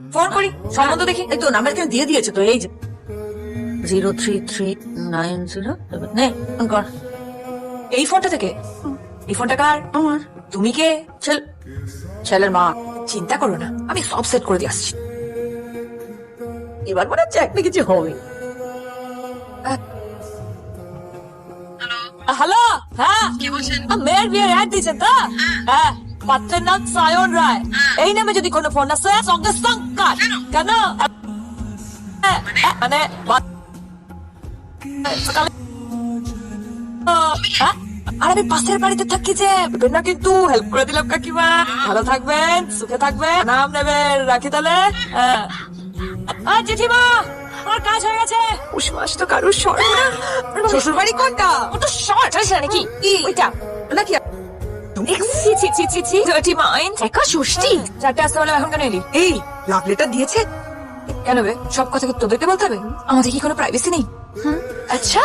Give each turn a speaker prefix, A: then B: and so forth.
A: Phone করি, সম্বন্ধ দেখি।
B: এই তো নাম্বার কেন দিয়ে দিয়েছে তো, এই যে 03390 নে ফোন কর।
A: এই ফোনটা থেকে? এই ফোনটা কার?
B: আমার
A: তুমি কে?
B: ছেলের মা।
A: চিন্তা করো না, আমি সব সেট করে দিয়ে আসছি।
B: এবার মনে হচ্ছে একটা কিছু হবে।
A: হ্যালো, হ্যাঁ কি বলছেন? মেয়ের বিয়ে অ্যাড দিয়েছেন তো? হ্যাঁ, পাত্রের নাম সায়ন রায়। এই নামে যদি কোনো ফোন আসে সঙ্গে সঙ্গ কাট। কেন? মানে হ্যাঁ? আর আমি পাশের বাড়িতে থাকি যে, না কিন্তু হেল্প করে দিলাম কাকিমা। ভালো থাকবেন, সুখে থাকবেন, নাম নেবেন, রাখি তাহলে। হ্যাঁ। আর জেঠিমা, আমার কাজ হয়ে গেছে। উস মাস তো কারুর শর্ট।
B: শ্বশুর বাড়ি কোনটা?
A: ও তো শর্ট হয়েছে নাকি? ওইটা
B: নাকি
A: ছি ছি ছি ছি ছি, dirty mind। একা ষষ্ঠী 4টে আসতে বলে এখন কেন এলি?
B: এই লাভ লেটার দিয়েছে?
A: কেন বে, সব কথা কি তোদেরকে বলতে হবে? আমাদের কি কোনো প্রাইভেসি নেই? আচ্ছা।